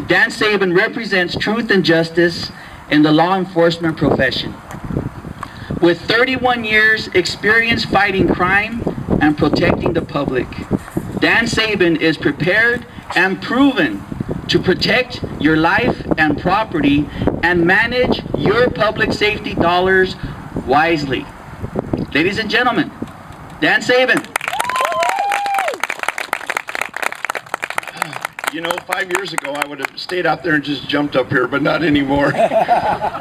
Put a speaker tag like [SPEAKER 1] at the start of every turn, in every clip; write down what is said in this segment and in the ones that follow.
[SPEAKER 1] Dan Saban represents truth and justice in the law enforcement profession. With 31 years experience fighting crime and protecting the public, Dan Saban is prepared and proven to protect your life and property and manage your public safety dollars wisely. Ladies and gentlemen, Dan Saban.
[SPEAKER 2] You know, 5 years ago, I would have stayed out there and just jumped up here, but not anymore.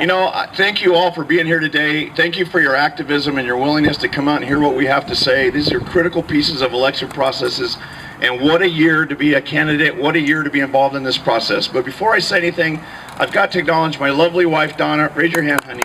[SPEAKER 2] You know, thank you all for being here today. Thank you for your activism and your willingness to come out and hear what we have to say. These are critical pieces of election processes, and what a year to be a candidate, what a year to be involved in this process. But before I say anything, I've got to acknowledge my lovely wife, Donna. Raise your hand, honey.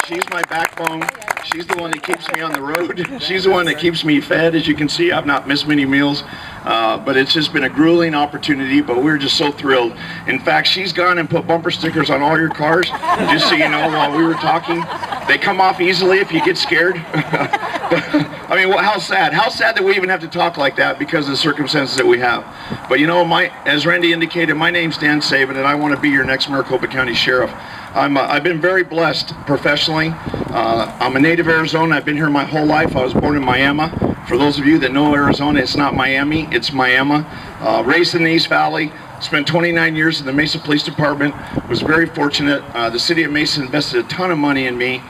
[SPEAKER 2] She's my backbone. She's the one that keeps me on the road. She's the one that keeps me fed. As you can see, I've not missed many meals, but it's just been a grueling opportunity, but we're just so thrilled. In fact, she's gone and put bumper stickers on all your cars, just so you know, while we were talking. They come off easily if you get scared. I mean, well, how sad. How sad that we even have to talk like that because of the circumstances that we have. But you know, as Randy indicated, my name's Dan Saban, and I want to be your next Maricopa County Sheriff. I've been very blessed professionally. I'm a native Arizona. I've been here my whole life. I was born in Miami. For those of you that know Arizona, it's not Miami, it's Miami. Raised in the East Valley. Spent 29 years in the Mesa Police Department. Was very fortunate. The city of Mesa invested a ton of money in me.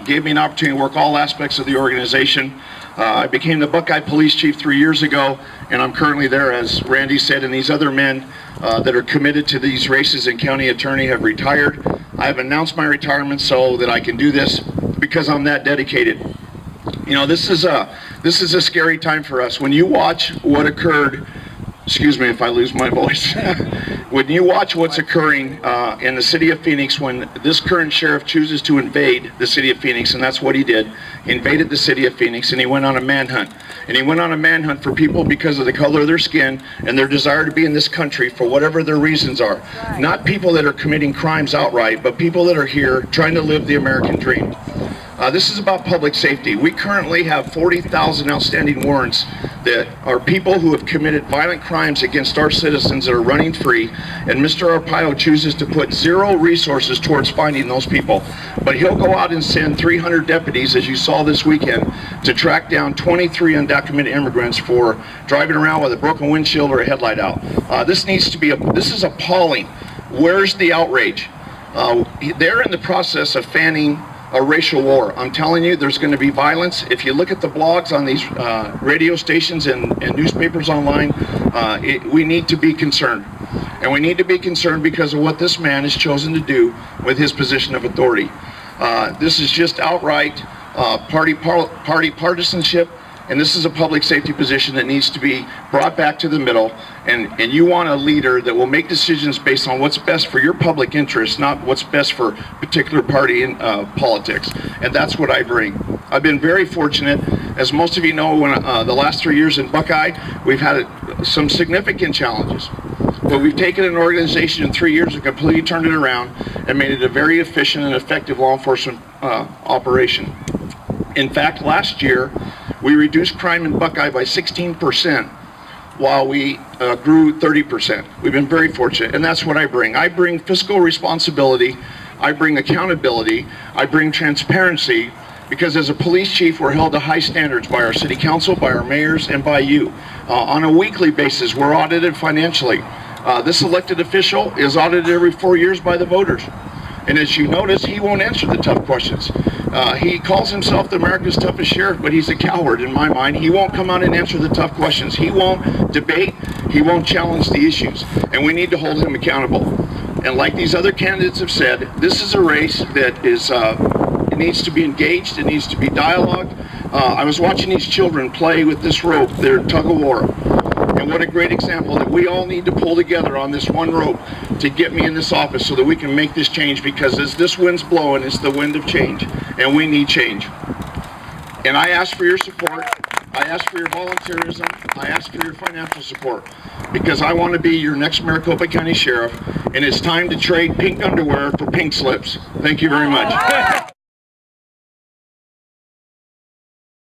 [SPEAKER 2] Gave me an opportunity to work all aspects of the organization. I became the Buckeye Police Chief 3 years ago, and I'm currently there, as Randy said, and these other men that are committed to these races and county attorney have retired. I have announced my retirement so that I can do this because I'm that dedicated. You know, this is a scary time for us. When you watch what occurred, excuse me if I lose my voice, when you watch what's occurring in the city of Phoenix, when this current sheriff chooses to invade the city of Phoenix, and that's what he did, he invaded the city of Phoenix, and he went on a manhunt. And he went on a manhunt for people because of the color of their skin and their desire to be in this country for whatever their reasons are. Not people that are committing crimes outright, but people that are here trying to live the American dream. This is about public safety. We currently have 40,000 outstanding warrants that are people who have committed violent crimes against our citizens that are running free, and Mr. Arpaio chooses to put zero resources towards finding those people. But he'll go out and send 300 deputies, as you saw this weekend, to track down 23 undocumented immigrants for driving around with a broken windshield or a headlight out. This is appalling. Where's the outrage? They're in the process of fanning a racial war. I'm telling you, there's going to be violence. If you look at the blogs on these radio stations and newspapers online, we need to be concerned. And we need to be concerned because of what this man has chosen to do with his position of authority. This is just outright party partisanship, and this is a public safety position that needs to be brought back to the middle, and you want a leader that will make decisions based on what's best for your public interest, not what's best for particular party in politics. And that's what I bring. I've been very fortunate. As most of you know, when the last 3 years in Buckeye, we've had some significant challenges. But we've taken an organization in 3 years and completely turned it around and made it a very efficient and effective law enforcement operation. In fact, last year, we reduced crime in Buckeye by 16% while we grew 30%. We've been very fortunate, and that's what I bring. I bring fiscal responsibility, I bring accountability, I bring transparency, because as a police chief, we're held to high standards by our city council, by our mayors, and by you. On a weekly basis, we're audited financially. This elected official is audited every 4 years by the voters. And as you notice, he won't answer the tough questions. He calls himself America's toughest sheriff, but he's a coward in my mind. He won't come out and answer the tough questions. He won't debate. He won't challenge the issues. And we need to hold him accountable. And like these other candidates have said, this is a race that is, it needs to be engaged. It needs to be dialogued. I was watching these children play with this rope, their tug of war. And what a great example that we all need to pull together on this one rope to get me in this office so that we can make this change, because as this wind's blowing, it's the wind of change, and we need change. And I ask for your support. I ask for your volunteerism. I ask for your financial support, because I want to be your next Maricopa County Sheriff, and it's time to trade pink underwear for pink slips. Thank you very much.